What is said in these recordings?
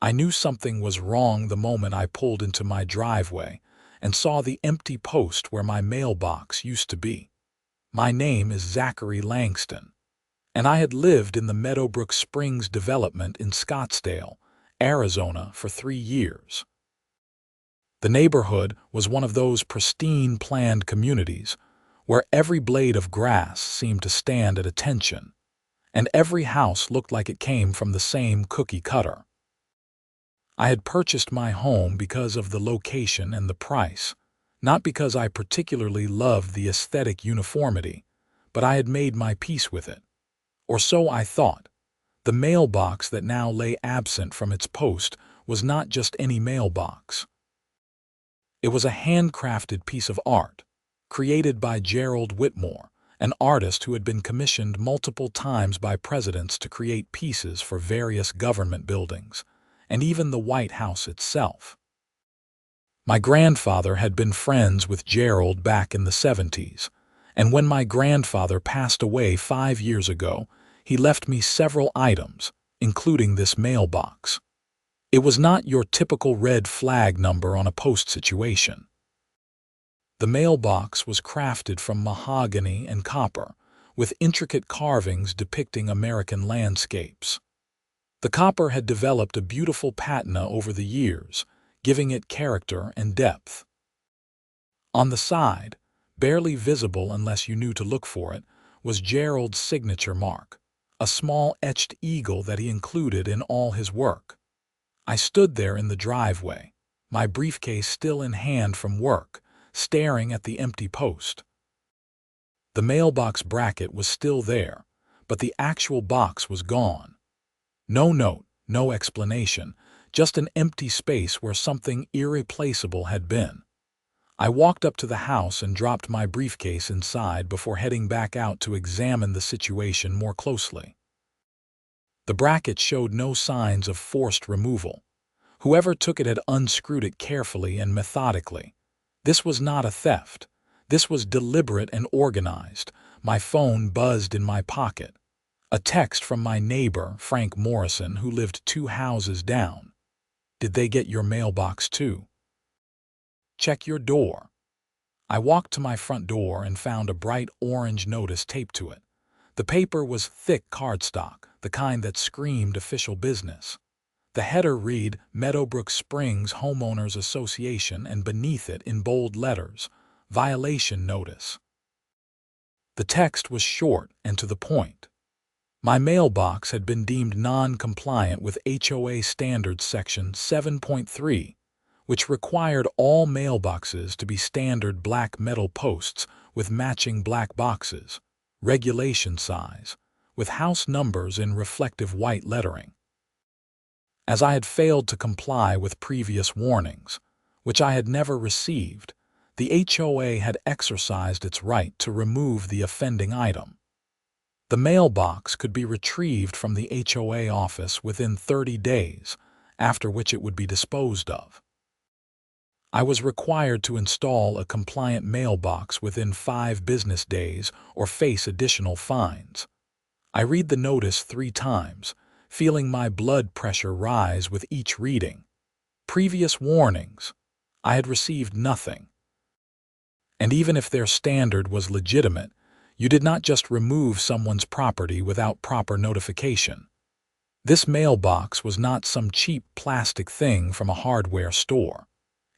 I knew something was wrong the moment I pulled into my driveway and saw the empty post where my mailbox used to be. My name is Zachary Langston, and I had lived in the Meadowbrook Springs development in Scottsdale, Arizona for 3 years. The neighborhood was one of those pristine planned communities where every blade of grass seemed to stand at attention, and every house looked like it came from the same cookie cutter. I had purchased my home because of the location and the price, not because I particularly loved the aesthetic uniformity, but I had made my peace with it. Or so I thought. The mailbox that now lay absent from its post was not just any mailbox. It was a handcrafted piece of art, created by Gerald Whitmore, an artist who had been commissioned multiple times by presidents to create pieces for various government buildings, and even the White House itself. My grandfather had been friends with Gerald back in the 70s, and when my grandfather passed away 5 years ago, he left me several items, including this mailbox. It was not your typical red flag number on a post situation. The mailbox was crafted from mahogany and copper, with intricate carvings depicting American landscapes. The copper had developed a beautiful patina over the years, giving it character and depth. On the side, barely visible unless you knew to look for it, was Gerald's signature mark, a small etched eagle that he included in all his work. I stood there in the driveway, my briefcase still in hand from work, staring at the empty post. The mailbox bracket was still there, but the actual box was gone. No note, no explanation, just an empty space where something irreplaceable had been. I walked up to the house and dropped my briefcase inside before heading back out to examine the situation more closely. The bracket showed no signs of forced removal. Whoever took it had unscrewed it carefully and methodically. This was not a theft. This was deliberate and organized. My phone buzzed in my pocket. A text from my neighbor, Frank Morrison, who lived 2 houses down. Did they get your mailbox too? Check your door. I walked to my front door and found a bright orange notice taped to it. The paper was thick cardstock, the kind that screamed official business. The header read, Meadowbrook Springs Homeowners Association, and beneath it in bold letters, Violation Notice. The text was short and to the point. My mailbox had been deemed non-compliant with HOA Standards Section 7.3, which required all mailboxes to be standard black metal posts with matching black boxes, regulation size, with house numbers in reflective white lettering. As I had failed to comply with previous warnings, which I had never received, the HOA had exercised its right to remove the offending item. The mailbox could be retrieved from the HOA office within 30 days, after which it would be disposed of. I was required to install a compliant mailbox within 5 business days or face additional fines. I read the notice 3 times, feeling my blood pressure rise with each reading. Previous warnings. I had received nothing. And even if their standard was legitimate, you did not just remove someone's property without proper notification. This mailbox was not some cheap plastic thing from a hardware store.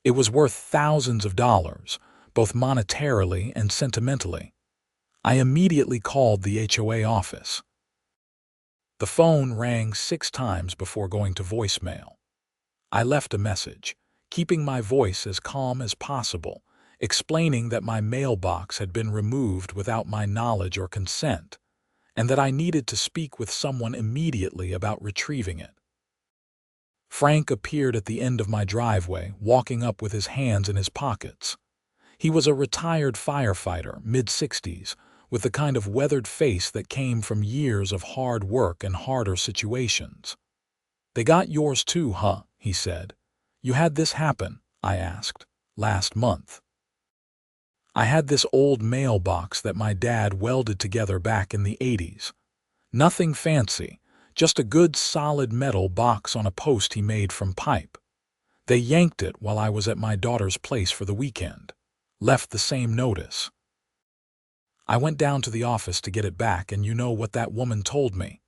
It was worth thousands of dollars, both monetarily and sentimentally. I immediately called the HOA office. The phone rang 6 times before going to voicemail. I left a message, keeping my voice as calm as possible, explaining that my mailbox had been removed without my knowledge or consent, and that I needed to speak with someone immediately about retrieving it. Frank appeared at the end of my driveway, walking up with his hands in his pockets. He was a retired firefighter, mid-60s, with the kind of weathered face that came from years of hard work and harder situations. "They got yours too, huh?" he said. "You had this happen?" I asked. "Last month." I had this old mailbox that my dad welded together back in the 80s. Nothing fancy, Just a good solid metal box on a post he made from pipe. They yanked it while I was at my daughter's place for the weekend. Left the same notice. I went down to the office to get it back, and you know what that woman told me?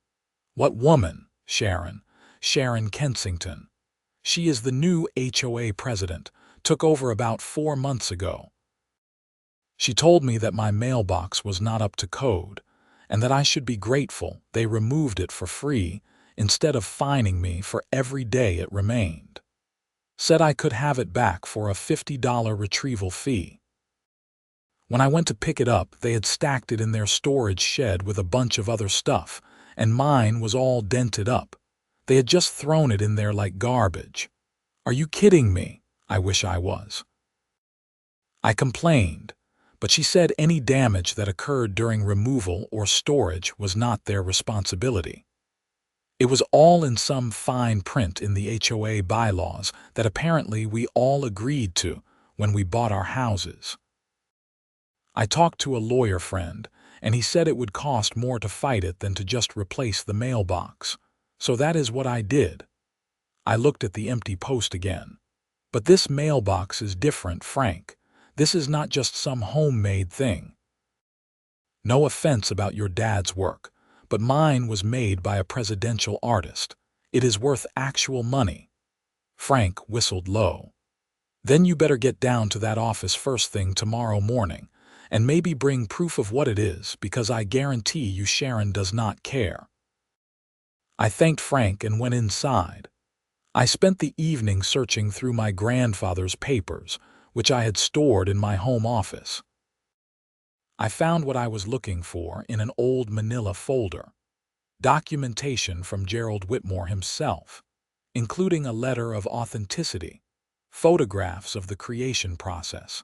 What woman? Sharon. Sharon Kensington. She is the new HOA president, took over about 4 months ago. She told me that my mailbox was not up to code, and that I should be grateful they removed it for free instead of fining me for every day it remained. Said I could have it back for a $50 retrieval fee. When I went to pick it up, they had stacked it in their storage shed with a bunch of other stuff, and mine was all dented up. They had just thrown it in there like garbage. Are you kidding me? I wish I was. I complained, but she said any damage that occurred during removal or storage was not their responsibility. It was all in some fine print in the HOA bylaws that apparently we all agreed to when we bought our houses. I talked to a lawyer friend, and he said it would cost more to fight it than to just replace the mailbox. So that is what I did. I looked at the empty post again. But this mailbox is different, Frank. This is not just some homemade thing. No offense about your dad's work, but mine was made by a presidential artist. It is worth actual money. Frank whistled low. Then you better get down to that office first thing tomorrow morning, and maybe bring proof of what it is, because I guarantee you Sharon does not care. I thanked Frank and went inside. I spent the evening searching through my grandfather's papers, which I had stored in my home office. I found what I was looking for in an old manila folder. Documentation from Gerald Whitmore himself, including a letter of authenticity, photographs of the creation process,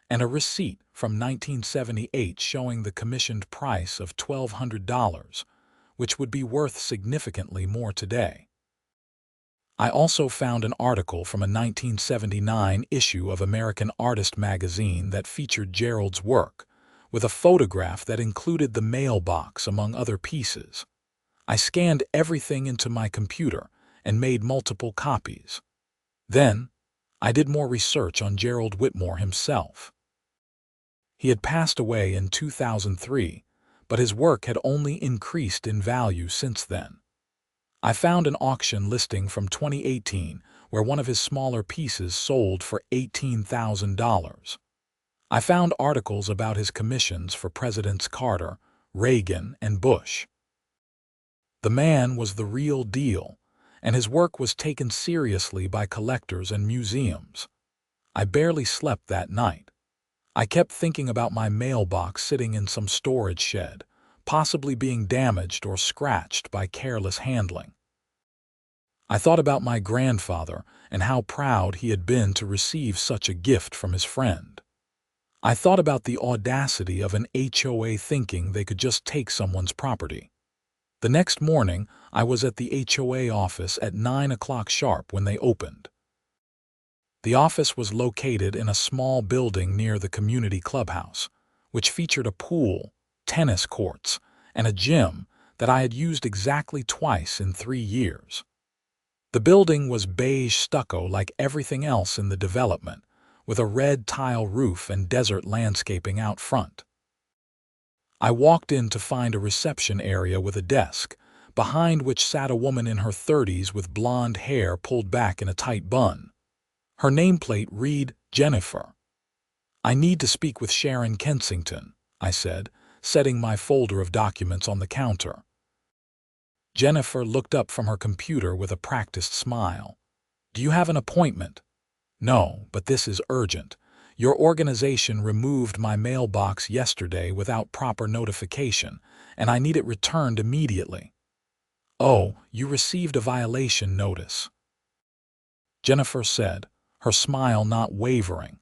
and a receipt from 1978 showing the commissioned price of $1,200, which would be worth significantly more today. I also found an article from a 1979 issue of American Artist magazine that featured Gerald's work, with a photograph that included the mailbox among other pieces. I scanned everything into my computer and made multiple copies. Then, I did more research on Gerald Whitmore himself. He had passed away in 2003, but his work had only increased in value since then. I found an auction listing from 2018 where one of his smaller pieces sold for $18,000. I found articles about his commissions for Presidents Carter, Reagan, and Bush. The man was the real deal, and his work was taken seriously by collectors and museums. I barely slept that night. I kept thinking about my mailbox sitting in some storage shed, possibly being damaged or scratched by careless handling. I thought about my grandfather and how proud he had been to receive such a gift from his friend. I thought about the audacity of an HOA thinking they could just take someone's property. The next morning, I was at the HOA office at 9 o'clock sharp when they opened. The office was located in a small building near the community clubhouse, which featured a pool, tennis courts, and a gym that I had used exactly twice in 3 years. The building was beige stucco like everything else in the development, with a red tile roof and desert landscaping out front. I walked in to find a reception area with a desk, behind which sat a woman in her 30s with blonde hair pulled back in a tight bun. Her nameplate read, Jennifer. I need to speak with Sharon Kensington, I said, setting my folder of documents on the counter. Jennifer looked up from her computer with a practiced smile. Do you have an appointment? No, but this is urgent. Your organization removed my mailbox yesterday without proper notification, and I need it returned immediately. Oh, you received a violation notice, Jennifer said, her smile not wavering.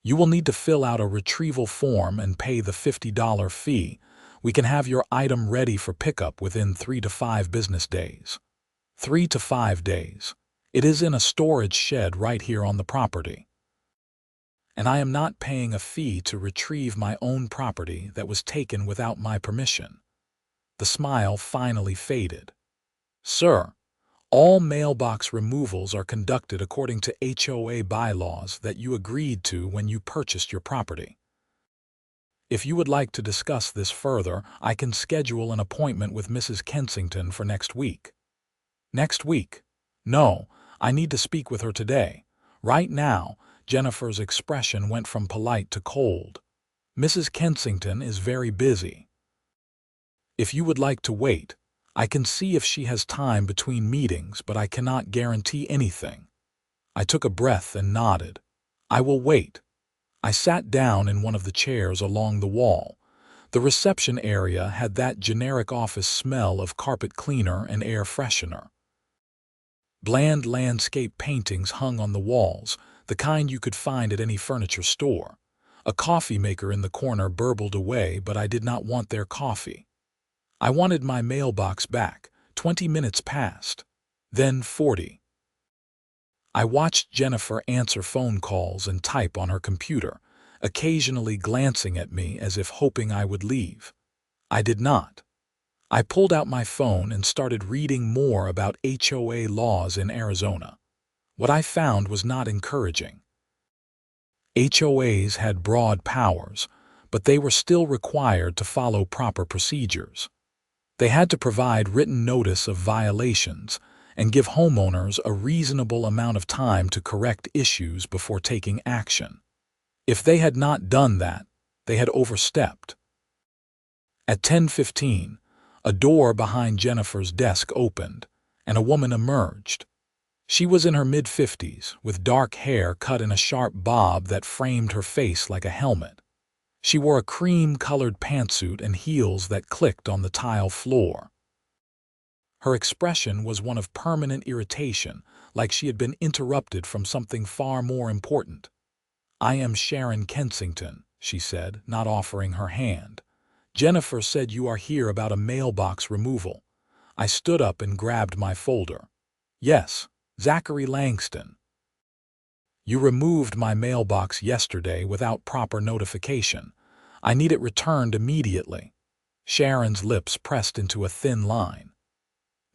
You will need to fill out a retrieval form and pay the $50 fee. We can have your item ready for pickup within 3 to 5 business days. 3 to 5 days. It is in a storage shed right here on the property. And I am not paying a fee to retrieve my own property that was taken without my permission. The smile finally faded. Sir, all mailbox removals are conducted according to HOA bylaws that you agreed to when you purchased your property. If you would like to discuss this further, I can schedule an appointment with Mrs. Kensington for next week. Next week? No, I need to speak with her today. Right now. Jennifer's expression went from polite to cold. Mrs. Kensington is very busy. If you would like to wait, I can see if she has time between meetings, but I cannot guarantee anything. I took a breath and nodded. I will wait. I sat down in one of the chairs along the wall. The reception area had that generic office smell of carpet cleaner and air freshener. Bland landscape paintings hung on the walls, the kind you could find at any furniture store. A coffee maker in the corner burbled away, but I did not want their coffee. I wanted my mailbox back. 20 minutes passed. Then 40. I watched Jennifer answer phone calls and type on her computer, occasionally glancing at me as if hoping I would leave. I did not. I pulled out my phone and started reading more about HOA laws in Arizona. What I found was not encouraging. HOAs had broad powers, but they were still required to follow proper procedures. They had to provide written notice of violations and give homeowners a reasonable amount of time to correct issues before taking action. If they had not done that, they had overstepped. At 10:15, a door behind Jennifer's desk opened, and a woman emerged. She was in her mid-50s, with dark hair cut in a sharp bob that framed her face like a helmet. She wore a cream-colored pantsuit and heels that clicked on the tile floor. Her expression was one of permanent irritation, like she had been interrupted from something far more important. "I am Sharon Kensington," she said, not offering her hand. "Jennifer said you are here about a mailbox removal." I stood up and grabbed my folder. "Yes, Zachary Langston. You removed my mailbox yesterday without proper notification. I need it returned immediately." Sharon's lips pressed into a thin line.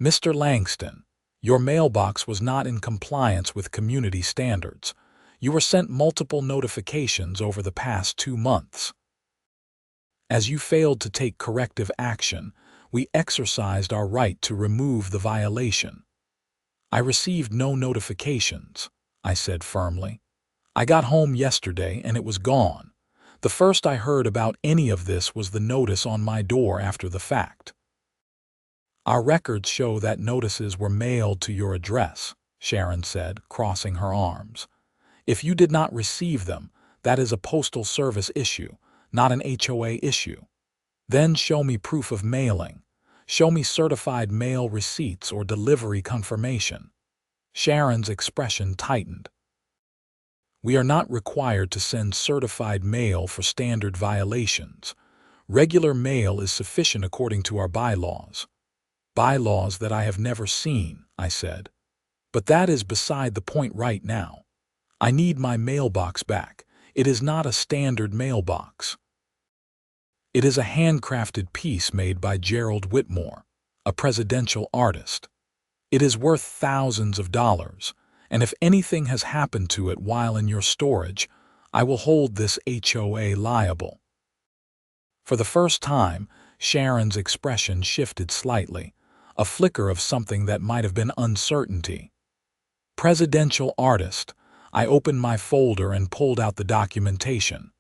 "Mr. Langston, your mailbox was not in compliance with community standards. You were sent multiple notifications over the past 2 months. As you failed to take corrective action, we exercised our right to remove the violation." "I received no notifications," I said firmly. "I got home yesterday and it was gone. The first I heard about any of this was the notice on my door after the fact." "Our records show that notices were mailed to your address," Sharon said, crossing her arms. "If you did not receive them, that is a postal service issue, not an HOA issue. Then show me proof of mailing. Show me certified mail receipts or delivery confirmation." Sharon's expression tightened. "We are not required to send certified mail for standard violations. Regular mail is sufficient according to our bylaws." "Bylaws that I have never seen," I said. "But that is beside the point right now. I need my mailbox back. It is not a standard mailbox. It is a handcrafted piece made by Gerald Whitmore, a presidential artist. It is worth thousands of dollars, and if anything has happened to it while in your storage, I will hold this HOA liable." For the first time, Sharon's expression shifted slightly, a flicker of something that might have been uncertainty. "Presidential artist." I opened my folder and pulled out the documentation.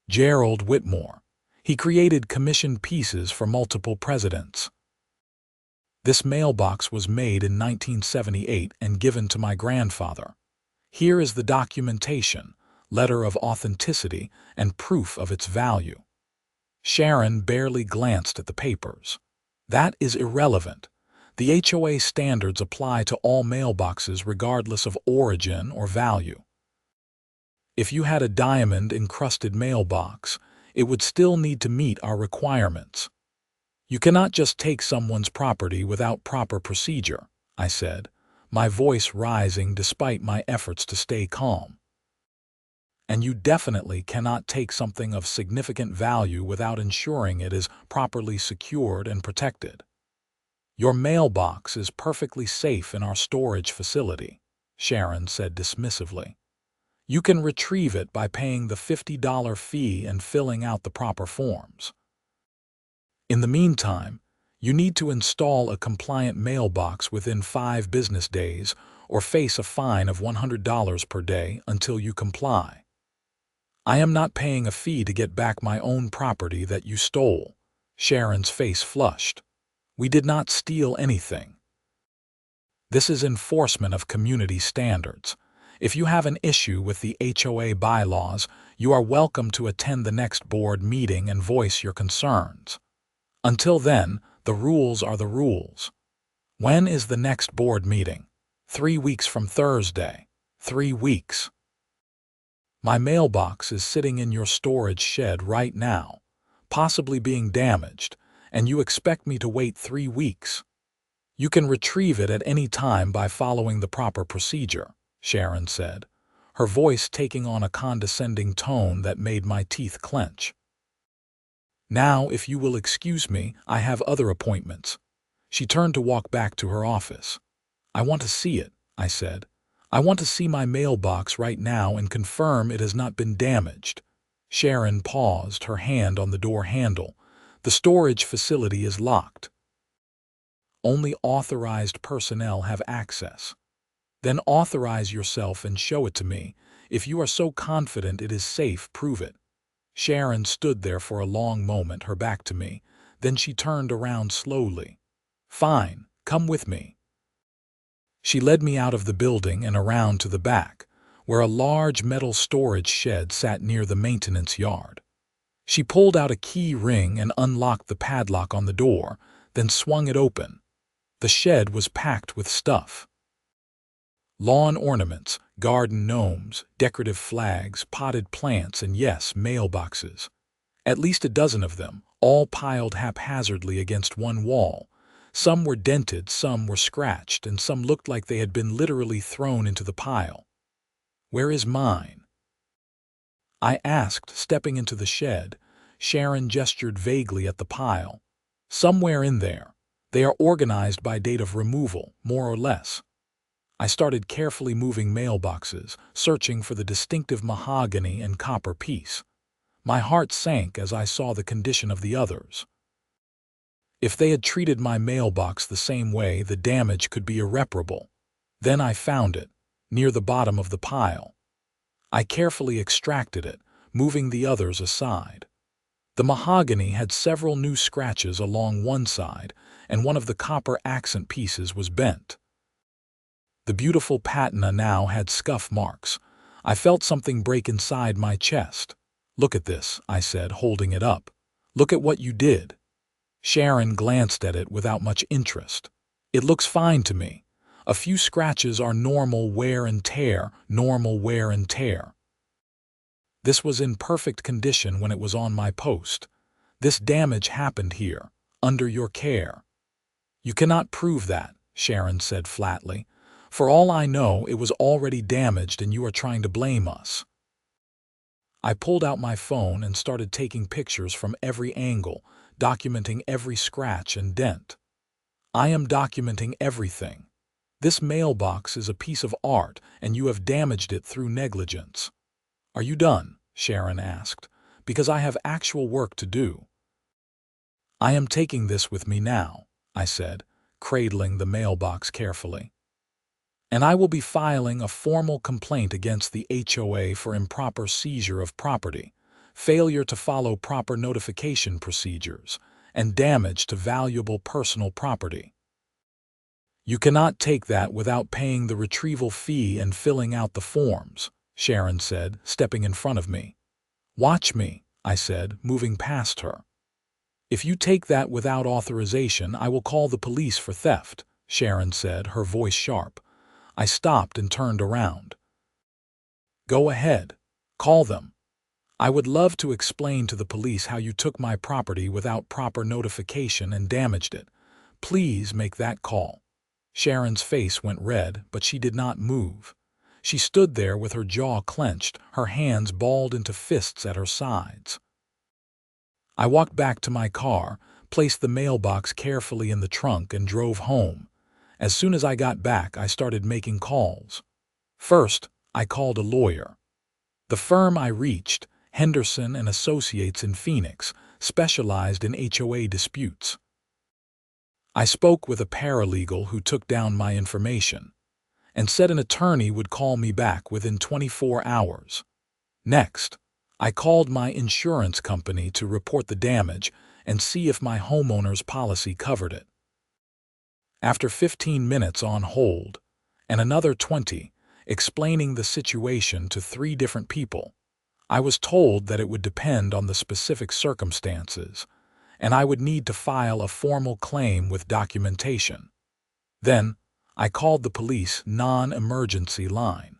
Gerald Whitmore. He created commissioned pieces for multiple presidents. This mailbox was made in 1978 and given to my grandfather. Here is the documentation, letter of authenticity, and proof of its value. Sharon barely glanced at the papers. "That is irrelevant. The HOA standards apply to all mailboxes regardless of origin or value. If you had a diamond-encrusted mailbox, it would still need to meet our requirements. You cannot just take someone's property without proper procedure," I said, my voice rising despite my efforts to stay calm. "And you definitely cannot take something of significant value without ensuring it is properly secured and protected. Your mailbox is perfectly safe in our storage facility, Sharon said dismissively. You can retrieve it by paying the $50 fee and filling out the proper forms. In the meantime, you need to install a compliant mailbox within 5 business days or face a fine of $100 per day until you comply. I am not paying a fee to get back my own property that you stole. Sharon's face flushed. We did not steal anything. This is enforcement of community standards. If you have an issue with the HOA bylaws, you are welcome to attend the next board meeting and voice your concerns. Until then, the rules are the rules. When is the next board meeting? 3 weeks from Thursday. 3 weeks. My mailbox is sitting in your storage shed right now, possibly being damaged, and you expect me to wait 3 weeks. You can retrieve it at any time by following the proper procedure, Sharon said, her voice taking on a condescending tone that made my teeth clench. Now, if you will excuse me, I have other appointments. She turned to walk back to her office. I want to see it, I said. I want to see my mailbox right now and confirm it has not been damaged. Sharon paused, her hand on the door handle. The storage facility is locked. Only authorized personnel have access. Then authorize yourself and show it to me. If you are so confident it is safe, prove it. Sharon stood there for a long moment, her back to me. Then she turned around slowly. Fine, come with me. She led me out of the building and around to the back, where a large metal storage shed sat near the maintenance yard. She pulled out a key ring and unlocked the padlock on the door, then swung it open. The shed was packed with stuff. Lawn ornaments, garden gnomes, decorative flags, potted plants, and yes, mailboxes. At least a dozen of them, all piled haphazardly against one wall. Some were dented, some were scratched, and some looked like they had been literally thrown into the pile. Where is mine? I asked, stepping into the shed. Sharon gestured vaguely at the pile. Somewhere in there. They are organized by date of removal, more or less. I started carefully moving mailboxes, searching for the distinctive mahogany and copper piece. My heart sank as I saw the condition of the others. If they had treated my mailbox the same way, the damage could be irreparable. Then I found it, near the bottom of the pile. I carefully extracted it, moving the others aside. The mahogany had several new scratches along one side, and one of the copper accent pieces was bent. The beautiful patina now had scuff marks. I felt something break inside my chest. Look at this, I said, holding it up. Look at what you did. Sharon glanced at it without much interest. It looks fine to me. A few scratches are normal wear and tear, normal wear and tear. This was in perfect condition when it was on my post. This damage happened here, under your care. You cannot prove that, Sharon said flatly. For all I know, it was already damaged and you are trying to blame us. I pulled out my phone and started taking pictures from every angle, documenting every scratch and dent. I am documenting everything. This mailbox is a piece of art and you have damaged it through negligence. Are you done? Sharon asked, because I have actual work to do. I am taking this with me now, I said, cradling the mailbox carefully. And I will be filing a formal complaint against the HOA for improper seizure of property, failure to follow proper notification procedures, and damage to valuable personal property. You cannot take that without paying the retrieval fee and filling out the forms, Sharon said, stepping in front of me. Watch me, I said, moving past her. If you take that without authorization, I will call the police for theft, Sharon said, her voice sharp. I stopped and turned around. Go ahead. Call them. I would love to explain to the police how you took my property without proper notification and damaged it. Please make that call. Sharon's face went red, but she did not move. She stood there with her jaw clenched, her hands balled into fists at her sides. I walked back to my car, placed the mailbox carefully in the trunk, and drove home. As soon as I got back, I started making calls. First, I called a lawyer. The firm I reached, Henderson and Associates in Phoenix, specialized in HOA disputes. I spoke with a paralegal who took down my information and said an attorney would call me back within 24 hours. Next, I called my insurance company to report the damage and see if my homeowner's policy covered it. After 15 minutes on hold, and another 20, explaining the situation to 3 different people, I was told that it would depend on the specific circumstances, and I would need to file a formal claim with documentation. Then, I called the police non-emergency line.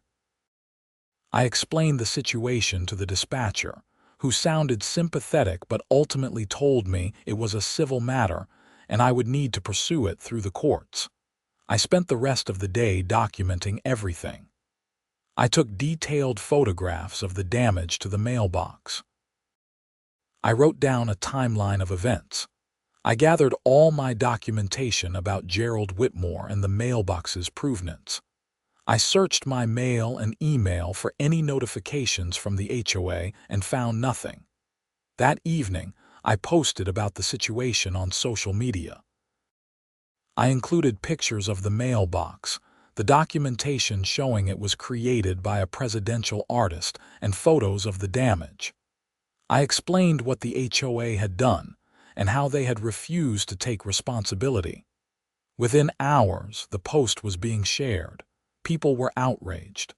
I explained the situation to the dispatcher, who sounded sympathetic but ultimately told me it was a civil matter and I would need to pursue it through the courts. I spent the rest of the day documenting everything. I took detailed photographs of the damage to the mailbox. I wrote down a timeline of events. I gathered all my documentation about Gerald Whitmore and the mailbox's provenance. I searched my mail and email for any notifications from the HOA and found nothing. That evening, I posted about the situation on social media. I included pictures of the mailbox, the documentation showing it was created by a presidential artist, and photos of the damage. I explained what the HOA had done and how they had refused to take responsibility. Within hours, the post was being shared. People were outraged.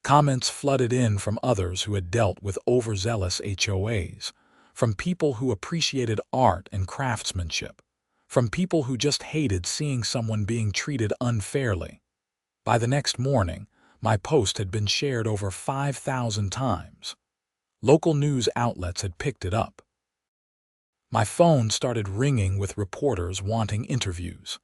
Comments flooded in from others who had dealt with overzealous HOAs, from people who appreciated art and craftsmanship, from people who just hated seeing someone being treated unfairly. By the next morning, my post had been shared over 5,000 times. Local news outlets had picked it up. My phone started ringing with reporters wanting interviews.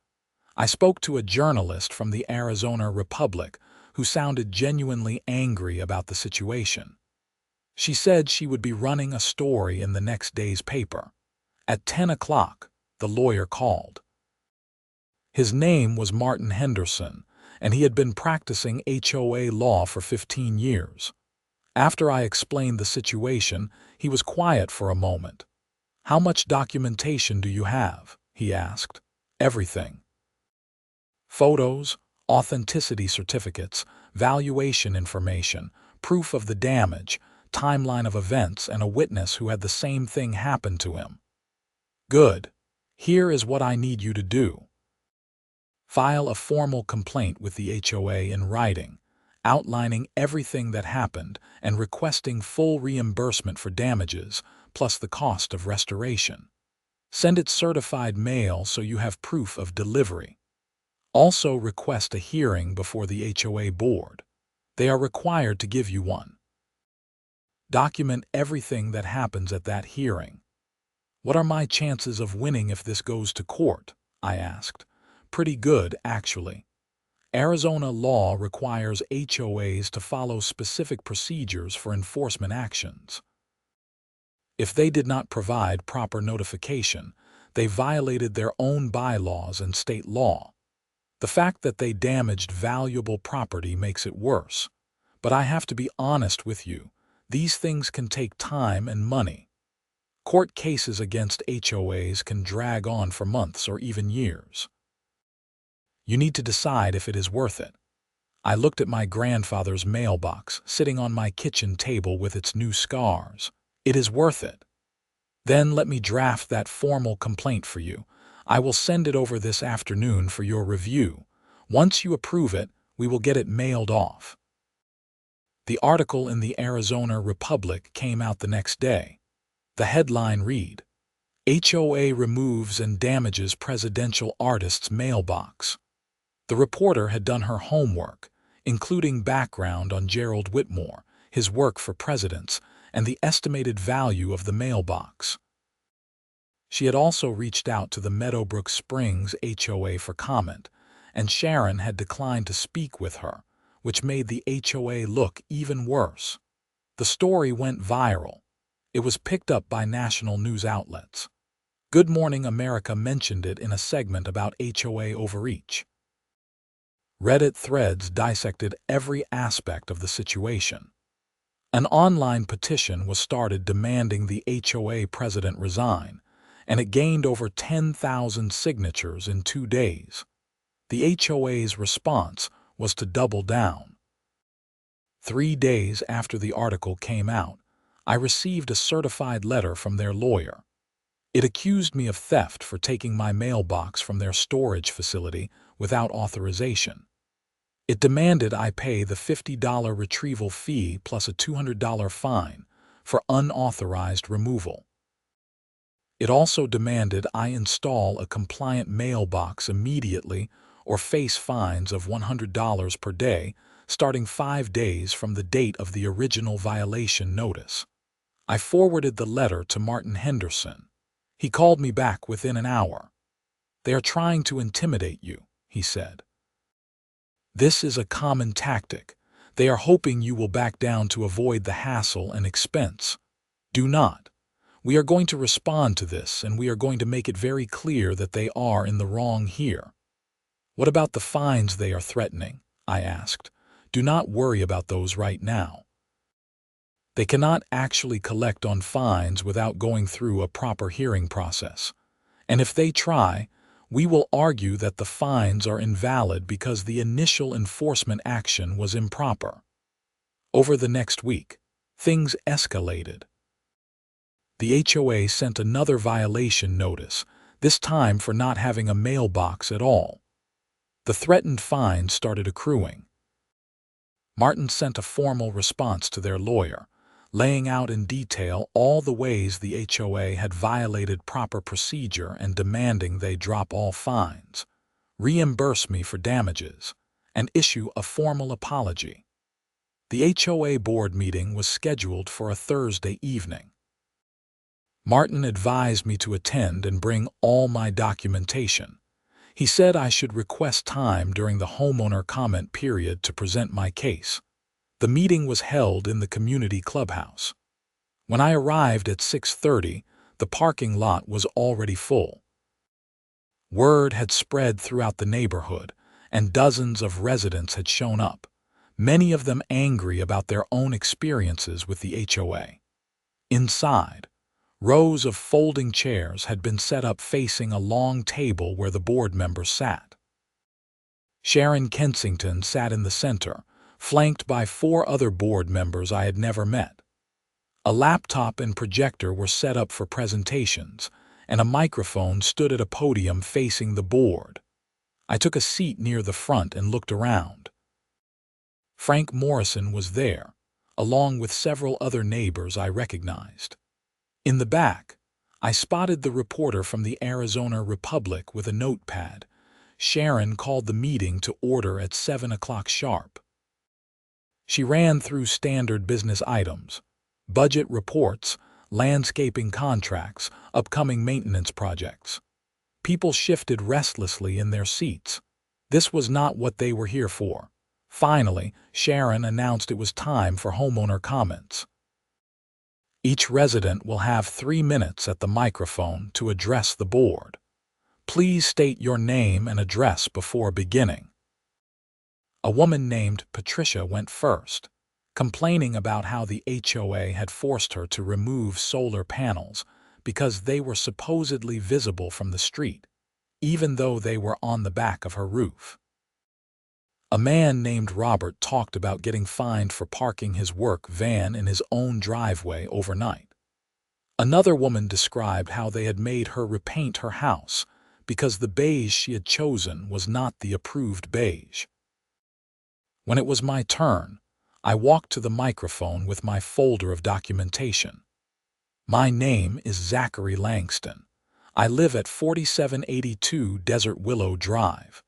I spoke to a journalist from the Arizona Republic who sounded genuinely angry about the situation. She said she would be running a story in the next day's paper. At 10 o'clock, the lawyer called. His name was Martin Henderson, and he had been practicing HOA law for 15 years. After I explained the situation, he was quiet for a moment. "How much documentation do you have?" he asked. "Everything. Photos, authenticity certificates, valuation information, proof of the damage, timeline of events, and a witness who had the same thing happen to him." "Good. Here is what I need you to do. File a formal complaint with the HOA in writing, outlining everything that happened and requesting full reimbursement for damages, plus the cost of restoration. Send it certified mail so you have proof of delivery. Also request a hearing before the HOA board. They are required to give you one. Document everything that happens at that hearing." "What are my chances of winning if this goes to court?" I asked. "Pretty good, actually. Arizona law requires HOAs to follow specific procedures for enforcement actions. If they did not provide proper notification, they violated their own bylaws and state law. The fact that they damaged valuable property makes it worse. But I have to be honest with you, these things can take time and money. Court cases against HOAs can drag on for months or even years. You need to decide if it is worth it." I looked at my grandfather's mailbox sitting on my kitchen table with its new scars. "It is worth it." "Then let me draft that formal complaint for you. I will send it over this afternoon for your review. Once you approve it, we will get it mailed off." The article in the Arizona Republic came out the next day. The headline read, "HOA removes and damages presidential artist's mailbox." The reporter had done her homework, including background on Gerald Whitmore, his work for presidents, and the estimated value of the mailbox. She had also reached out to the Meadowbrook Springs HOA for comment, and Sharon had declined to speak with her, which made the HOA look even worse. The story went viral. It was picked up by national news outlets. Good Morning America mentioned it in a segment about HOA overreach. Reddit threads dissected every aspect of the situation. An online petition was started demanding the HOA president resign, and it gained over 10,000 signatures in 2 days. The HOA's response was to double down. 3 days after the article came out, I received a certified letter from their lawyer. It accused me of theft for taking my mailbox from their storage facility without authorization. It demanded I pay the $50 retrieval fee plus a $200 fine for unauthorized removal. It also demanded I install a compliant mailbox immediately or face fines of $100 per day, starting 5 days from the date of the original violation notice. I forwarded the letter to Martin Henderson. He called me back within an hour. "They are trying to intimidate you," he said. "This is a common tactic. They are hoping you will back down to avoid the hassle and expense. Do not. We are going to respond to this, and we are going to make it very clear that they are in the wrong here." "What about the fines they are threatening?" I asked. "Do not worry about those right now. They cannot actually collect on fines without going through a proper hearing process. And if they try, we will argue that the fines are invalid because the initial enforcement action was improper." Over the next week, things escalated. The HOA sent another violation notice, this time for not having a mailbox at all. The threatened fines started accruing. Martin sent a formal response to their lawyer, laying out in detail all the ways the HOA had violated proper procedure and demanding they drop all fines, reimburse me for damages, and issue a formal apology. The HOA board meeting was scheduled for a Thursday evening. Martin advised me to attend and bring all my documentation. He said I should request time during the homeowner comment period to present my case. The meeting was held in the community clubhouse. When I arrived at 6:30, the parking lot was already full. Word had spread throughout the neighborhood, and dozens of residents had shown up, many of them angry about their own experiences with the HOA. Inside, rows of folding chairs had been set up facing a long table where the board members sat. Sharon Kensington sat in the center, flanked by 4 other board members I had never met. A laptop and projector were set up for presentations, and a microphone stood at a podium facing the board. I took a seat near the front and looked around. Frank Morrison was there, along with several other neighbors I recognized. In the back, I spotted the reporter from the Arizona Republic with a notepad. Sharon called the meeting to order at 7 o'clock sharp. She ran through standard business items, budget reports, landscaping contracts, upcoming maintenance projects. People shifted restlessly in their seats. This was not what they were here for. Finally, Sharon announced it was time for homeowner comments. Each resident will have 3 minutes at the microphone to address the board. Please state your name and address before beginning. A woman named Patricia went first, complaining about how the HOA had forced her to remove solar panels because they were supposedly visible from the street, even though they were on the back of her roof. A man named Robert talked about getting fined for parking his work van in his own driveway overnight. Another woman described how they had made her repaint her house because the beige she had chosen was not the approved beige. When it was my turn, I walked to the microphone with my folder of documentation. "My name is Zachary Langston. I live at 4782 Desert Willow Drive.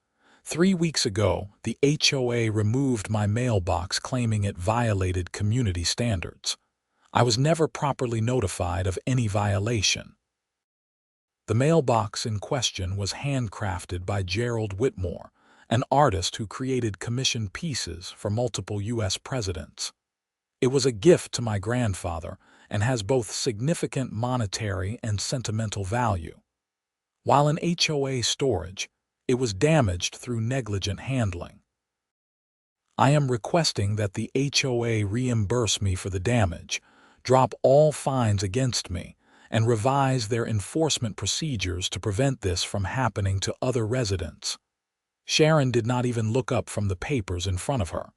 3 weeks ago, the HOA removed my mailbox claiming it violated community standards. I was never properly notified of any violation." The mailbox in question was handcrafted by Gerald Whitmore, an artist who created commissioned pieces for multiple U.S. presidents. It was a gift to my grandfather and has both significant monetary and sentimental value. while in HOA storage, it was damaged through negligent handling. I am requesting that the HOA reimburse me for the damage, drop all fines against me, and revise their enforcement procedures to prevent this from happening to other residents. Sharon did not even look up from the papers in front of her.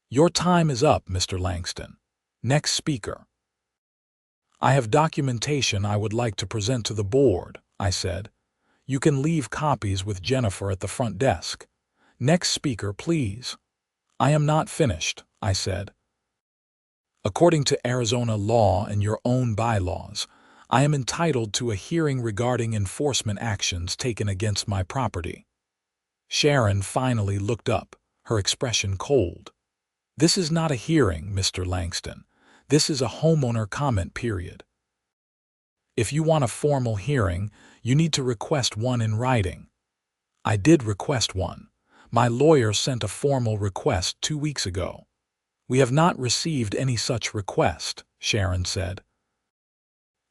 Your time is up, Mr. Langston. Next speaker. I have documentation I would like to present to the board, I said. You can leave copies with Jennifer at the front desk. Next speaker, please. I am not finished, I said. According to Arizona law and your own bylaws, I am entitled to a hearing regarding enforcement actions taken against my property. Sharon finally looked up, her expression cold. This is not a hearing, Mr. Langston. This is a homeowner comment period. If you want a formal hearing, you need to request one in writing. I did request one. My lawyer sent a formal request 2 weeks ago. We have not received any such request, Sharon said.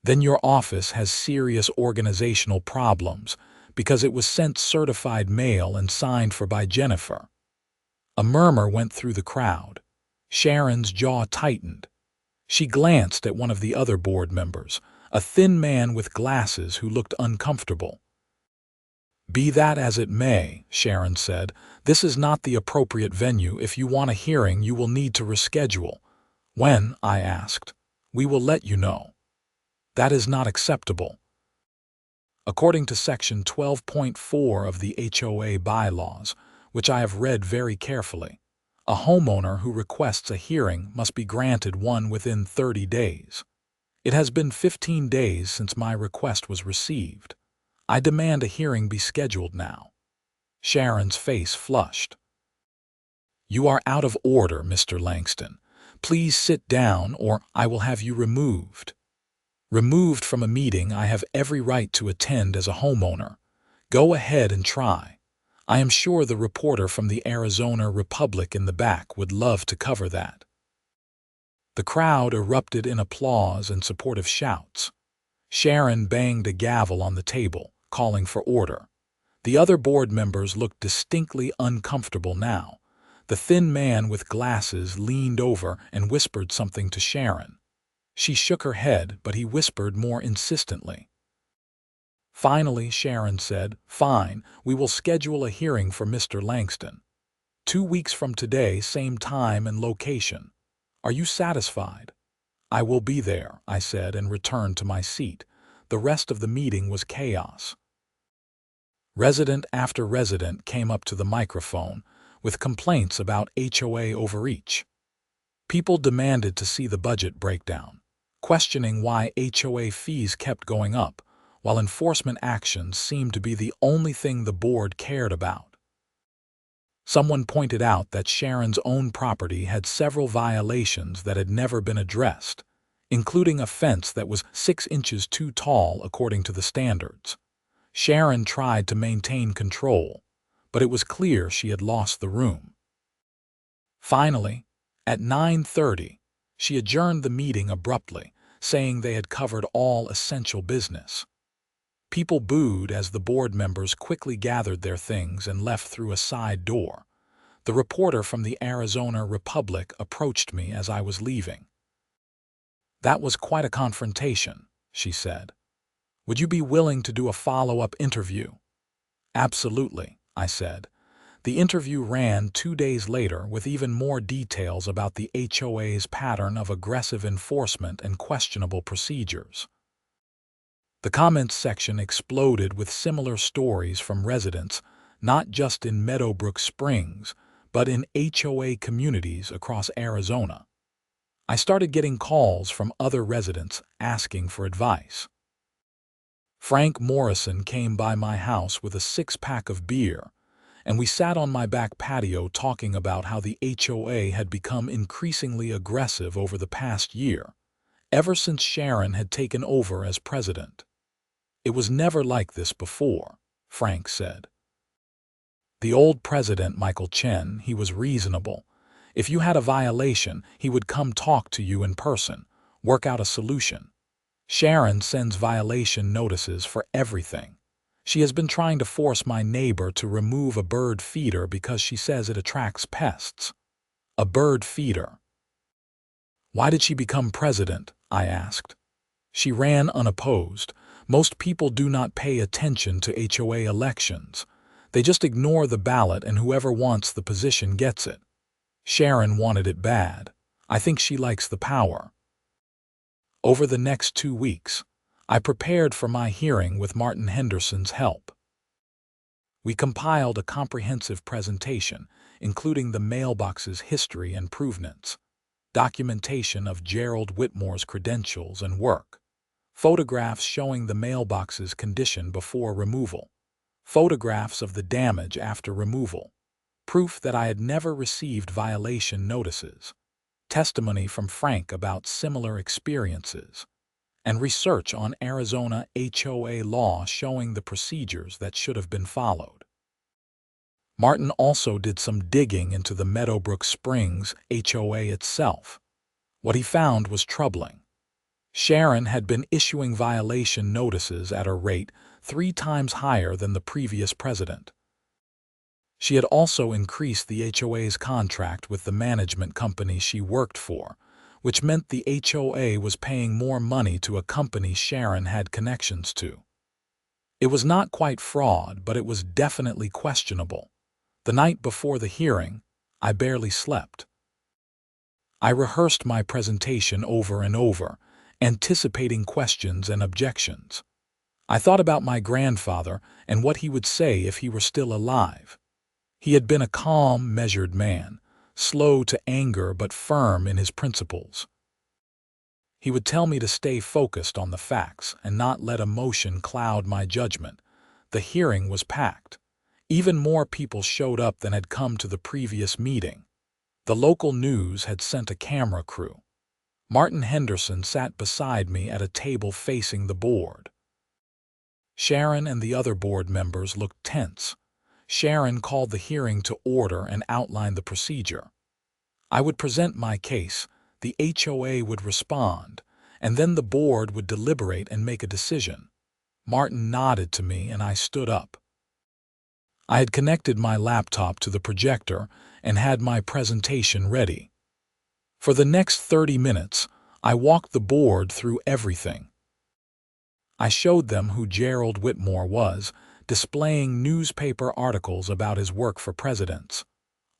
Then your office has serious organizational problems because it was sent certified mail and signed for by Jennifer. A murmur went through the crowd. Sharon's jaw tightened. She glanced at one of the other board members, a thin man with glasses who looked uncomfortable. Be that as it may, Sharon said, this is not the appropriate venue. If you want a hearing, you will need to reschedule. When, I asked. We will let you know. That is not acceptable. According to Section 12.4 of the HOA bylaws, which I have read very carefully, a homeowner who requests a hearing must be granted one within 30 days. It has been 15 days since my request was received. I demand a hearing be scheduled now. Sharon's face flushed. You are out of order, Mr. Langston. Please sit down or I will have you removed. Removed from a meeting I have every right to attend as a homeowner. Go ahead and try. I am sure the reporter from the Arizona Republic in the back would love to cover that. The crowd erupted in applause and supportive shouts. Sharon banged a gavel on the table, calling for order. The other board members looked distinctly uncomfortable now. The thin man with glasses leaned over and whispered something to Sharon. She shook her head, but he whispered more insistently. Finally, Sharon said, Fine, we will schedule a hearing for Mr. Langston. 2 weeks from today, same time and location. Are you satisfied? I will be there, I said, and returned to my seat. The rest of the meeting was chaos. Resident after resident came up to the microphone with complaints about HOA overreach. People demanded to see the budget breakdown, questioning why HOA fees kept going up, while enforcement actions seemed to be the only thing the board cared about. Someone pointed out that Sharon's own property had several violations that had never been addressed, including a fence that was 6 inches too tall according to the standards. Sharon tried to maintain control, but it was clear she had lost the room. Finally, at 9:30, she adjourned the meeting abruptly, saying they had covered all essential business. People booed as the board members quickly gathered their things and left through a side door. The reporter from the Arizona Republic approached me as I was leaving. That was quite a confrontation, she said. Would you be willing to do a follow-up interview? Absolutely, I said. The interview ran 2 days later with even more details about the HOA's pattern of aggressive enforcement and questionable procedures. The comments section exploded with similar stories from residents, not just in Meadowbrook Springs, but in HOA communities across Arizona. I started getting calls from other residents asking for advice. Frank Morrison came by my house with a 6-pack of beer, and we sat on my back patio talking about how the HOA had become increasingly aggressive over the past year, ever since Sharon had taken over as president. It was never like this before, Frank said. The old president, Michael Chen, he was reasonable. If you had a violation, he would come talk to you in person, work out a solution. Sharon sends violation notices for everything. She has been trying to force my neighbor to remove a bird feeder because she says it attracts pests. A bird feeder. Why did she become president? I asked. She ran unopposed. Most people do not pay attention to HOA elections. They just ignore the ballot and whoever wants the position gets it. Sharon wanted it bad. I think she likes the power. Over the next 2 weeks, I prepared for my hearing with Martin Henderson's help. We compiled a comprehensive presentation, including the mailbox's history and provenance, documentation of Gerald Whitmore's credentials and work, photographs showing the mailbox's condition before removal, photographs of the damage after removal, proof that I had never received violation notices, testimony from Frank about similar experiences, and research on Arizona HOA law showing the procedures that should have been followed. Martin also did some digging into the Meadowbrook Springs HOA itself. What he found was troubling. Sharon had been issuing violation notices at a rate 3 times higher than the previous president. She had also increased the HOA's contract with the management company she worked for, which meant the HOA was paying more money to a company Sharon had connections to. It was not quite fraud, but it was definitely questionable. The night before the hearing, I barely slept. I rehearsed my presentation over and over, anticipating questions and objections. I thought about my grandfather and what he would say if he were still alive. He had been a calm, measured man, slow to anger but firm in his principles. He would tell me to stay focused on the facts and not let emotion cloud my judgment. The hearing was packed. Even more people showed up than had come to the previous meeting. The local news had sent a camera crew. Martin Henderson sat beside me at a table facing the board. Sharon and the other board members looked tense. Sharon called the hearing to order and outlined the procedure. I would present my case, the HOA would respond, and then the board would deliberate and make a decision. Martin nodded to me and I stood up. I had connected my laptop to the projector and had my presentation ready. For the next 30 minutes, I walked the board through everything. I showed them who Gerald Whitmore was, displaying newspaper articles about his work for presidents,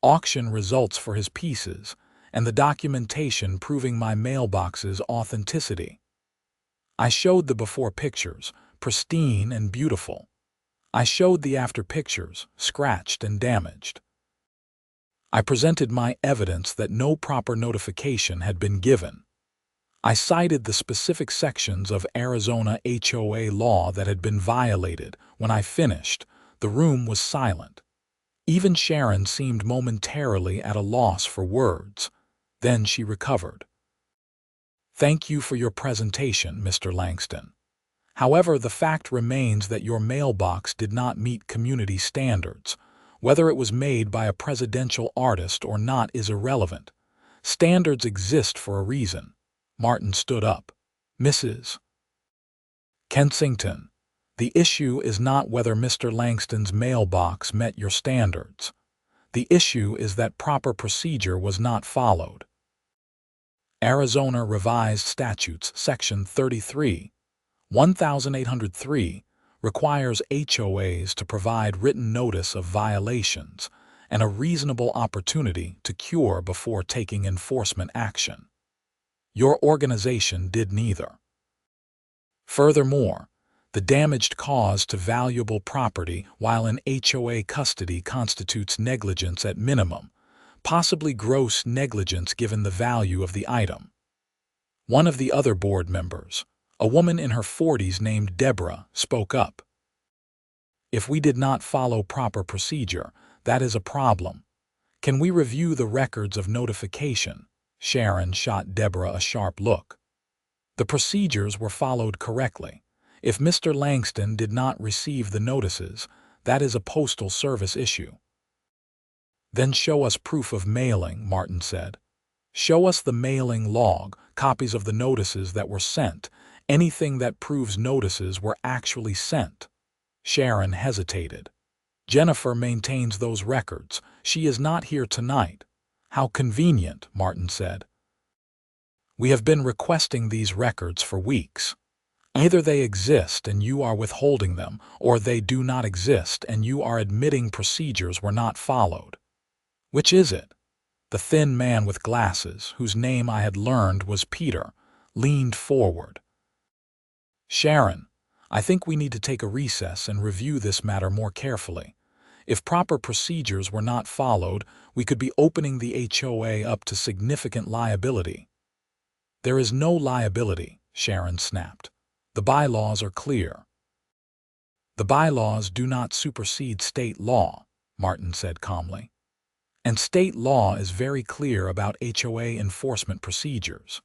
auction results for his pieces, and the documentation proving my mailbox's authenticity. I showed the before pictures, pristine and beautiful. I showed the after pictures, scratched and damaged. I presented my evidence that no proper notification had been given. I cited the specific sections of Arizona HOA law that had been violated. When I finished, the room was silent. Even Sharon seemed momentarily at a loss for words. Then she recovered. "Thank you for your presentation, Mr. Langston. However, the fact remains that your mailbox did not meet community standards. Whether it was made by a presidential artist or not is irrelevant. Standards exist for a reason." Martin stood up. "Mrs. Kensington, the issue is not whether Mr. Langston's mailbox met your standards. The issue is that proper procedure was not followed. Arizona Revised Statutes, Section 33, 1803, requires HOAs to provide written notice of violations and a reasonable opportunity to cure before taking enforcement action. Your organization did neither. Furthermore, the damaged cause to valuable property while in HOA custody constitutes negligence at minimum, possibly gross negligence given the value of the item." One of the other board members, a woman in her 40s named Deborah, spoke up. "If we did not follow proper procedure, that is a problem. Can we review the records of notification?" Sharon shot Deborah a sharp look. "The procedures were followed correctly. If Mr. Langston did not receive the notices, that is a postal service issue." "Then show us proof of mailing," Martin said. "Show us the mailing log, copies of the notices that were sent, anything that proves notices were actually sent." Sharon hesitated. Jennifer maintains those records. She is not here tonight. How convenient, Martin said. We have been requesting these records for weeks. Either they exist and you are withholding them, or they do not exist and you are admitting procedures were not followed. Which is it? The thin man with glasses, whose name I had learned was Peter, leaned forward. Sharon, I think we need to take a recess and review this matter more carefully. If proper procedures were not followed, we could be opening the HOA up to significant liability. There is no liability, Sharon snapped. The bylaws are clear. The bylaws do not supersede state law, Martin said calmly. And state law is very clear about HOA enforcement procedures.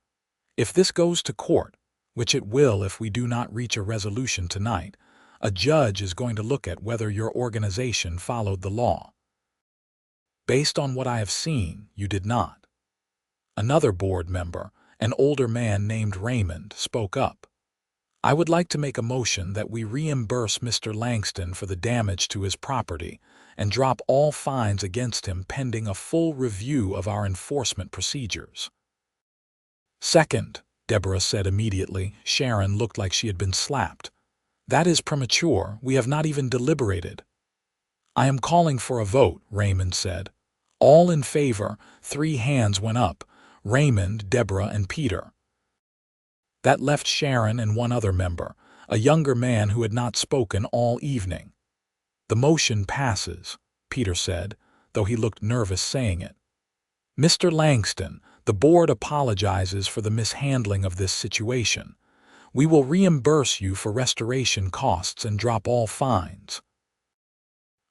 If this goes to court, which it will if we do not reach a resolution tonight, a judge is going to look at whether your organization followed the law. Based on what I have seen, you did not. Another board member, an older man named Raymond, spoke up. I would like to make a motion that we reimburse Mr. Langston for the damage to his property and drop all fines against him pending a full review of our enforcement procedures. Second, Deborah said immediately. Sharon looked like she had been slapped. That is premature. We have not even deliberated. I am calling for a vote, Raymond said. All in favor. 3 hands went up. Raymond, Deborah, and Peter. That left Sharon and one other member, a younger man who had not spoken all evening. The motion passes, Peter said, though he looked nervous saying it. Mr. Langston, the board apologizes for the mishandling of this situation. We will reimburse you for restoration costs and drop all fines.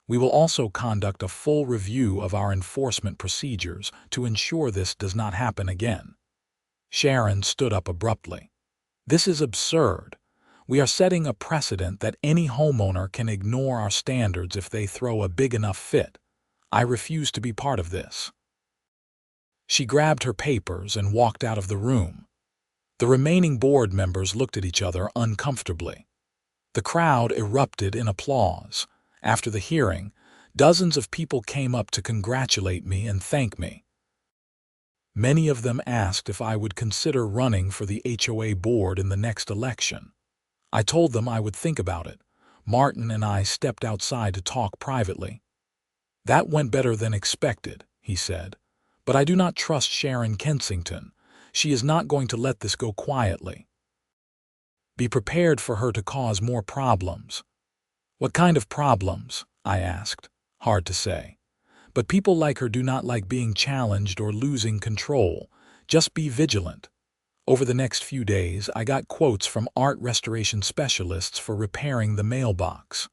We will also conduct a full review of our enforcement procedures to ensure this does not happen again. Sharon stood up abruptly. This is absurd. We are setting a precedent that any homeowner can ignore our standards if they throw a big enough fit. I refuse to be part of this. She grabbed her papers and walked out of the room. The remaining board members looked at each other uncomfortably. The crowd erupted in applause. After the hearing, dozens of people came up to congratulate me and thank me. Many of them asked if I would consider running for the HOA board in the next election. I told them I would think about it. Martin and I stepped outside to talk privately. That went better than expected, he said. But I do not trust Sharon Kensington. She is not going to let this go quietly. Be prepared for her to cause more problems. What kind of problems? I asked. Hard to say. But people like her do not like being challenged or losing control. Just be vigilant. Over the next few days, I got quotes from art restoration specialists for repairing the mailbox.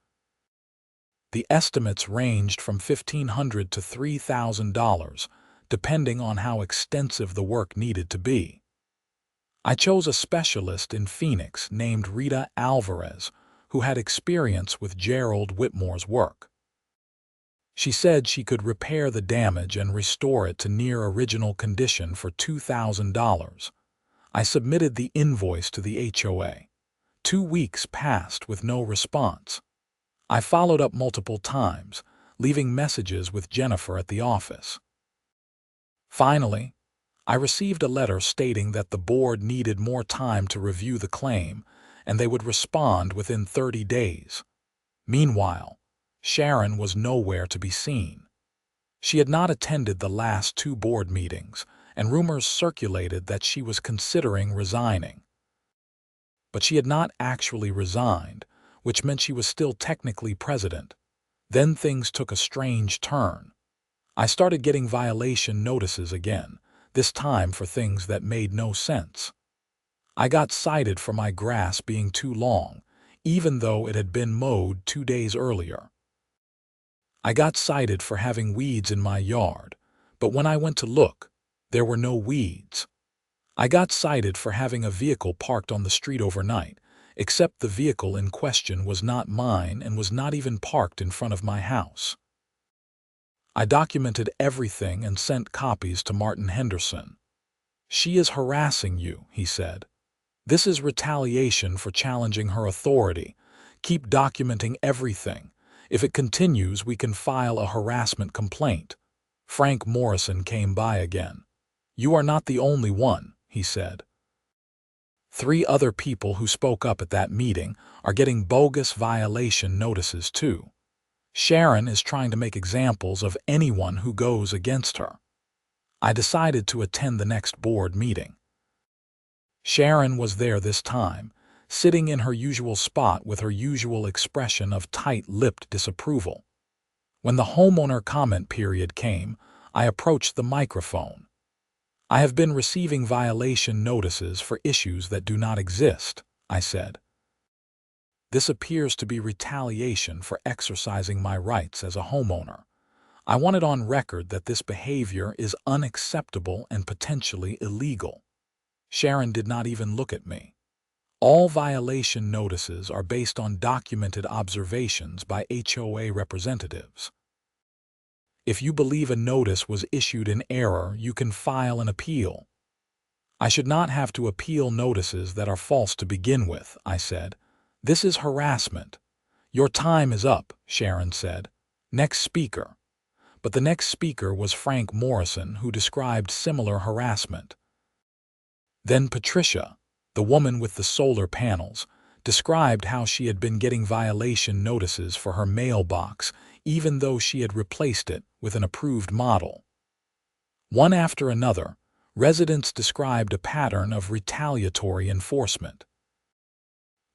The estimates ranged from $1,500 to $3,000, depending on how extensive the work needed to be. I chose a specialist in Phoenix named Rita Alvarez, who had experience with Gerald Whitmore's work. She said she could repair the damage and restore it to near original condition for $2,000. I submitted the invoice to the HOA. 2 weeks passed with no response. I followed up multiple times, leaving messages with Jennifer at the office. Finally, I received a letter stating that the board needed more time to review the claim, and they would respond within 30 days. Meanwhile, Sharon was nowhere to be seen. She had not attended the last 2 board meetings, and rumors circulated that she was considering resigning. But she had not actually resigned, which meant she was still technically president. Then things took a strange turn. I started getting violation notices again, this time for things that made no sense. I got cited for my grass being too long, even though it had been mowed 2 days earlier. I got cited for having weeds in my yard, but when I went to look, there were no weeds. I got cited for having a vehicle parked on the street overnight, except the vehicle in question was not mine and was not even parked in front of my house. I documented everything and sent copies to Martin Henderson. She is harassing you, he said. This is retaliation for challenging her authority. Keep documenting everything. If it continues, we can file a harassment complaint. Frank Morrison came by again. You are not the only one, he said. 3 other people who spoke up at that meeting are getting bogus violation notices too. Sharon is trying to make examples of anyone who goes against her. I decided to attend the next board meeting. Sharon was there this time, sitting in her usual spot with her usual expression of tight-lipped disapproval. When the homeowner comment period came, I approached the microphone. I have been receiving violation notices for issues that do not exist, I said. This appears to be retaliation for exercising my rights as a homeowner. I want it on record that this behavior is unacceptable and potentially illegal. Sharon did not even look at me. All violation notices are based on documented observations by HOA representatives. If you believe a notice was issued in error, you can file an appeal. I should not have to appeal notices that are false to begin with, I said. This is harassment. Your time is up, Sharon said. Next speaker. But the next speaker was Frank Morrison, who described similar harassment. Then Patricia, the woman with the solar panels, described how she had been getting violation notices for her mailbox, even though she had replaced it with an approved model. One after another, residents described a pattern of retaliatory enforcement.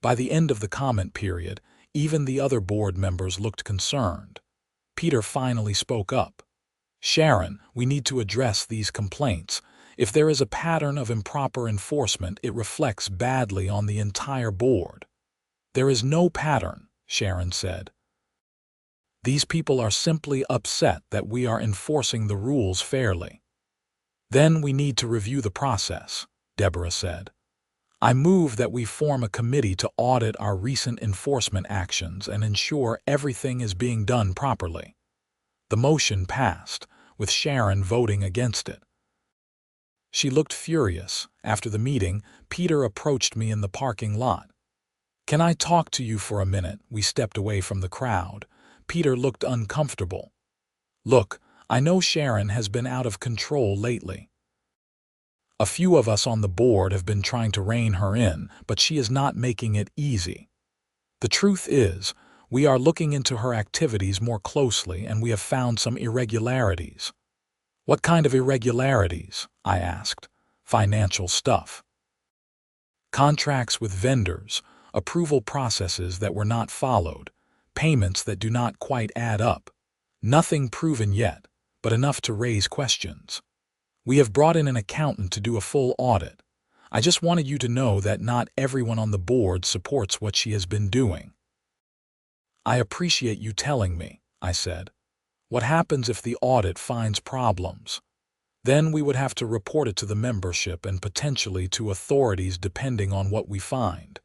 By the end of the comment period, even the other board members looked concerned. Peter finally spoke up. Sharon, we need to address these complaints. If there is a pattern of improper enforcement, it reflects badly on the entire board. There is no pattern, Sharon said. These people are simply upset that we are enforcing the rules fairly. Then we need to review the process, Deborah said. I move that we form a committee to audit our recent enforcement actions and ensure everything is being done properly. The motion passed, with Sharon voting against it. She looked furious. After the meeting, Peter approached me in the parking lot. Can I talk to you for a minute? We stepped away from the crowd. Peter looked uncomfortable. Look, I know Sharon has been out of control lately. A few of us on the board have been trying to rein her in, but she is not making it easy. The truth is, we are looking into her activities more closely and we have found some irregularities. What kind of irregularities? I asked. Financial stuff. Contracts with vendors, approval processes that were not followed, payments that do not quite add up. Nothing proven yet, but enough to raise questions. We have brought in an accountant to do a full audit. I just wanted you to know that not everyone on the board supports what she has been doing. I appreciate you telling me, I said. What happens if the audit finds problems? Then we would have to report it to the membership and potentially to authorities depending on what we find.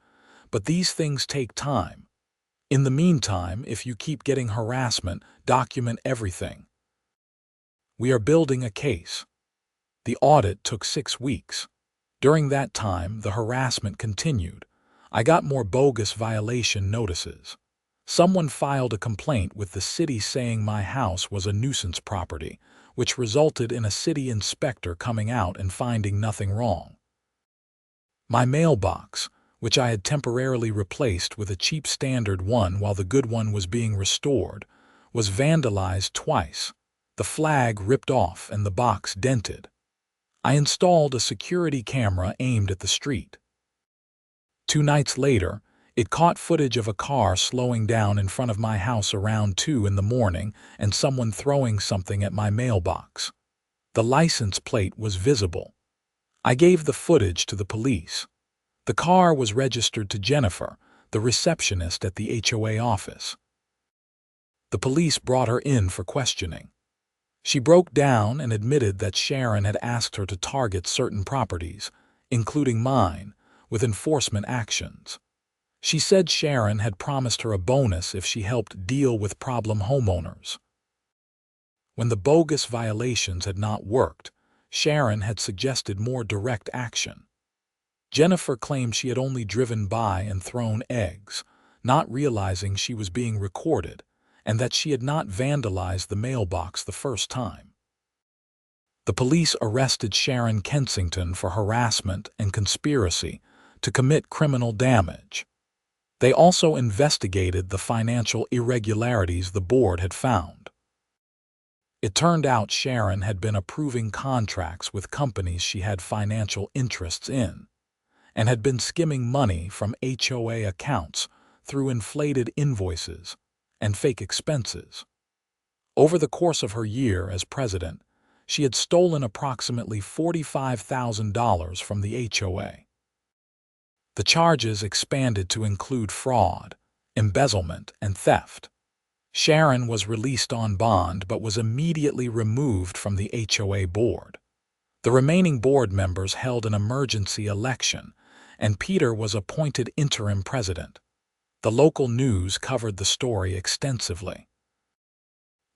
But these things take time. In the meantime, if you keep getting harassment, document everything. We are building a case. The audit took 6 weeks. During that time, the harassment continued. I got more bogus violation notices. Someone filed a complaint with the city saying my house was a nuisance property, which resulted in a city inspector coming out and finding nothing wrong. My mailbox, which I had temporarily replaced with a cheap standard one while the good one was being restored, was vandalized twice, the flag ripped off and the box dented. I installed a security camera aimed at the street. 2 nights later, it caught footage of a car slowing down in front of my house around 2 in the morning and someone throwing something at my mailbox. The license plate was visible. I gave the footage to the police. The car was registered to Jennifer, the receptionist at the HOA office. The police brought her in for questioning. She broke down and admitted that Sharon had asked her to target certain properties, including mine, with enforcement actions. She said Sharon had promised her a bonus if she helped deal with problem homeowners. When the bogus violations had not worked, Sharon had suggested more direct action. Jennifer claimed she had only driven by and thrown eggs, not realizing she was being recorded and that she had not vandalized the mailbox the first time. The police arrested Sharon Kensington for harassment and conspiracy to commit criminal damage. They also investigated the financial irregularities the board had found. It turned out Sharon had been approving contracts with companies she had financial interests in, and had been skimming money from HOA accounts through inflated invoices and fake expenses. Over the course of her year as president, she had stolen approximately $45,000 from the HOA. The charges expanded to include fraud, embezzlement, and theft. Sharon was released on bond but was immediately removed from the HOA board. The remaining board members held an emergency election, and Peter was appointed interim president. The local news covered the story extensively.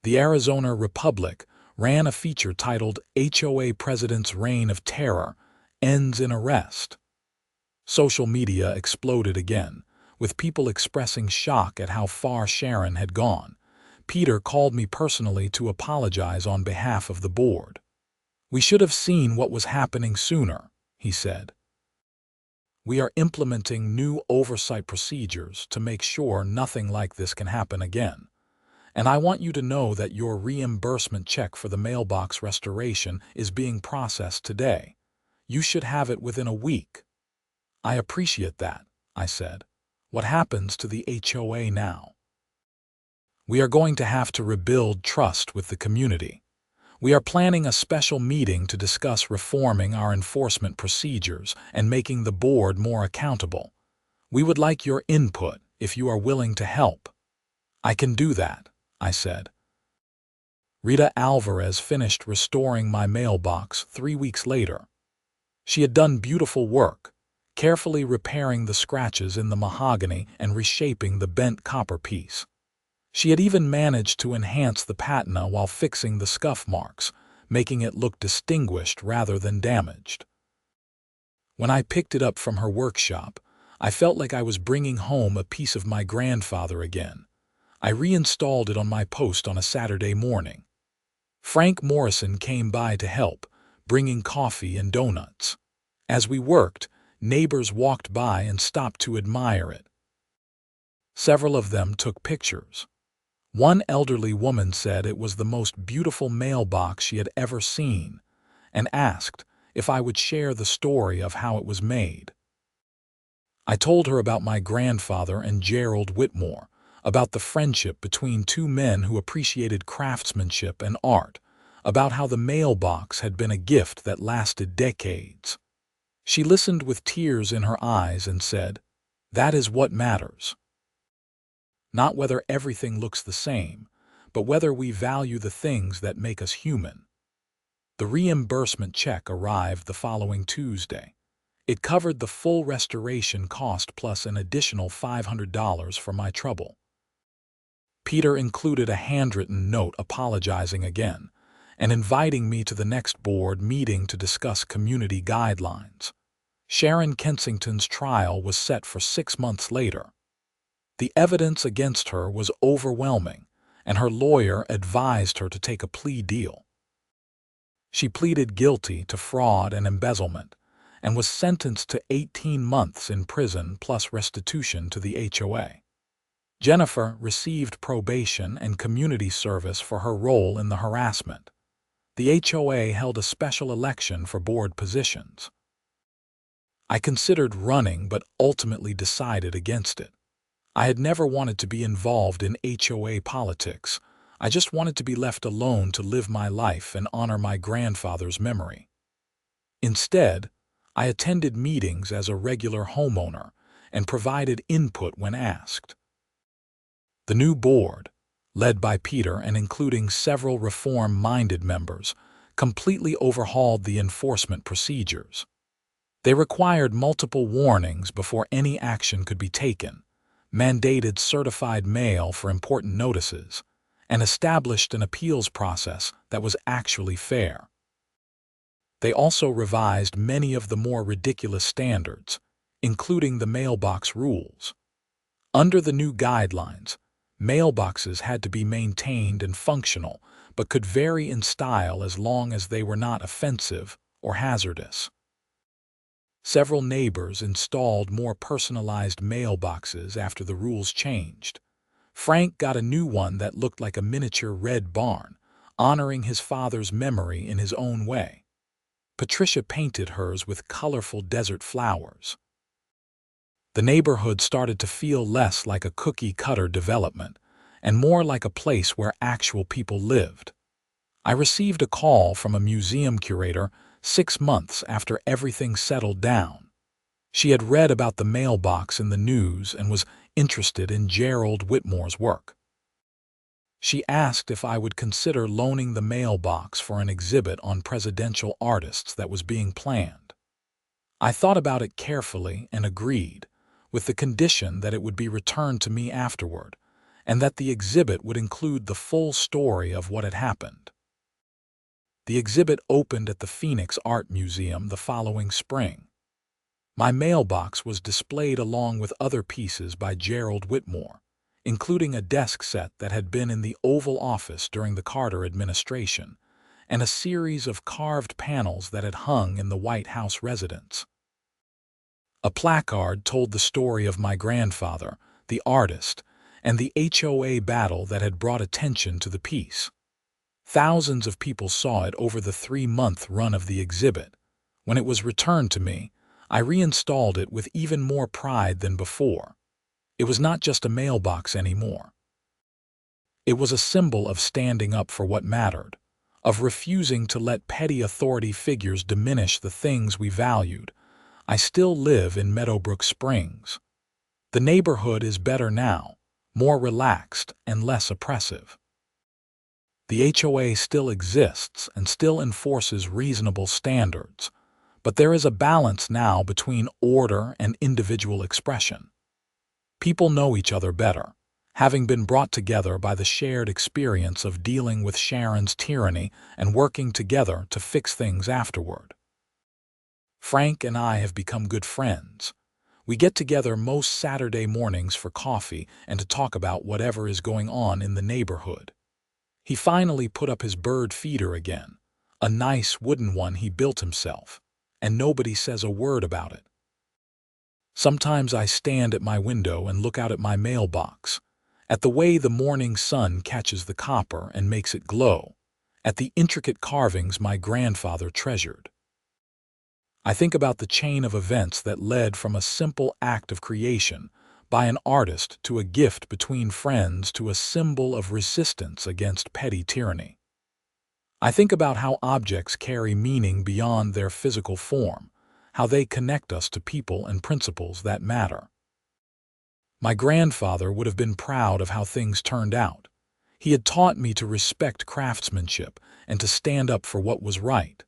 The Arizona Republic ran a feature titled "HOA President's Reign of Terror Ends in Arrest." Social media exploded again, with people expressing shock at how far Sharon had gone. Peter called me personally to apologize on behalf of the board. "We should have seen what was happening sooner," he said. "We are implementing new oversight procedures to make sure nothing like this can happen again. And I want you to know that your reimbursement check for the mailbox restoration is being processed today. You should have it within a week." "I appreciate that," I said. "What happens to the HOA now?" "We are going to have to rebuild trust with the community. We are planning a special meeting to discuss reforming our enforcement procedures and making the board more accountable. We would like your input if you are willing to help." "I can do that," I said. Rita Alvarez finished restoring my mailbox 3 weeks later. She had done beautiful work, carefully repairing the scratches in the mahogany and reshaping the bent copper piece. She had even managed to enhance the patina while fixing the scuff marks, making it look distinguished rather than damaged. When I picked it up from her workshop, I felt like I was bringing home a piece of my grandfather again. I reinstalled it on my post on a Saturday morning. Frank Morrison came by to help, bringing coffee and donuts. As we worked, neighbors walked by and stopped to admire it. Several of them took pictures. One elderly woman said it was the most beautiful mailbox she had ever seen, and asked if I would share the story of how it was made. I told her about my grandfather and Gerald Whitmore, about the friendship between two men who appreciated craftsmanship and art, about how the mailbox had been a gift that lasted decades. She listened with tears in her eyes and said, "That is what matters. Not whether everything looks the same, but whether we value the things that make us human." The reimbursement check arrived the following Tuesday. It covered the full restoration cost plus an additional $500 for my trouble. Peter included a handwritten note apologizing again and inviting me to the next board meeting to discuss community guidelines. Sharon Kensington's trial was set for 6 months later. The evidence against her was overwhelming, and her lawyer advised her to take a plea deal. She pleaded guilty to fraud and embezzlement, and was sentenced to 18 months in prison plus restitution to the HOA. Jennifer received probation and community service for her role in the harassment. The HOA held a special election for board positions. I considered running but ultimately decided against it. I had never wanted to be involved in HOA politics. I just wanted to be left alone to live my life and honor my grandfather's memory. Instead, I attended meetings as a regular homeowner and provided input when asked. The new board, led by Peter and including several reform-minded members, completely overhauled the enforcement procedures. They required multiple warnings before any action could be taken, mandated certified mail for important notices, and established an appeals process that was actually fair. They also revised many of the more ridiculous standards, including the mailbox rules. Under the new guidelines, mailboxes had to be maintained and functional, but could vary in style as long as they were not offensive or hazardous. Several neighbors installed more personalized mailboxes after the rules changed. Frank got a new one that looked like a miniature red barn, honoring his father's memory in his own way. Patricia painted hers with colorful desert flowers. The neighborhood started to feel less like a cookie-cutter development and more like a place where actual people lived. I received a call from a museum curator 6 months after everything settled down. She had read about the mailbox in the news and was interested in Gerald Whitmore's work. She asked if I would consider loaning the mailbox for an exhibit on presidential artists that was being planned. I thought about it carefully and agreed, with the condition that it would be returned to me afterward, and that the exhibit would include the full story of what had happened. The exhibit opened at the Phoenix Art Museum the following spring. My mailbox was displayed along with other pieces by Gerald Whitmore, including a desk set that had been in the Oval Office during the Carter administration, and a series of carved panels that had hung in the White House residence. A placard told the story of my grandfather, the artist, and the HOA battle that had brought attention to the piece. Thousands of people saw it over the 3-month run of the exhibit. When it was returned to me, I reinstalled it with even more pride than before. It was not just a mailbox anymore. It was a symbol of standing up for what mattered, of refusing to let petty authority figures diminish the things we valued. I still live in Meadowbrook Springs. The neighborhood is better now, more relaxed and less oppressive. The HOA still exists and still enforces reasonable standards, but there is a balance now between order and individual expression. People know each other better, having been brought together by the shared experience of dealing with Sharon's tyranny and working together to fix things afterward. Frank and I have become good friends. We get together most Saturday mornings for coffee and to talk about whatever is going on in the neighborhood. He finally put up his bird feeder again, a nice wooden one he built himself, and nobody says a word about it. Sometimes I stand at my window and look out at my mailbox, at the way the morning sun catches the copper and makes it glow, at the intricate carvings my grandfather treasured. I think about the chain of events that led from a simple act of creation by an artist to a gift between friends to a symbol of resistance against petty tyranny. I think about how objects carry meaning beyond their physical form, how they connect us to people and principles that matter. My grandfather would have been proud of how things turned out. He had taught me to respect craftsmanship and to stand up for what was right.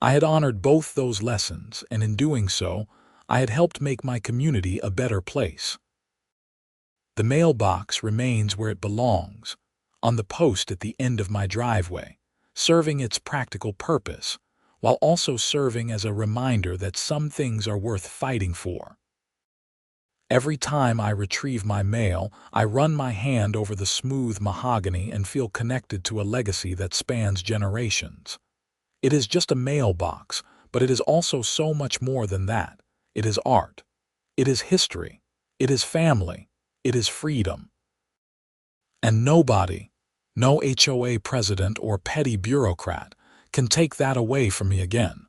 I had honored both those lessons, and in doing so, I had helped make my community a better place. The mailbox remains where it belongs, on the post at the end of my driveway, serving its practical purpose, while also serving as a reminder that some things are worth fighting for. Every time I retrieve my mail, I run my hand over the smooth mahogany and feel connected to a legacy that spans generations. It is just a mailbox, but it is also so much more than that. It is art. It is history. It is family. It is freedom. And nobody, no HOA president or petty bureaucrat, can take that away from me again.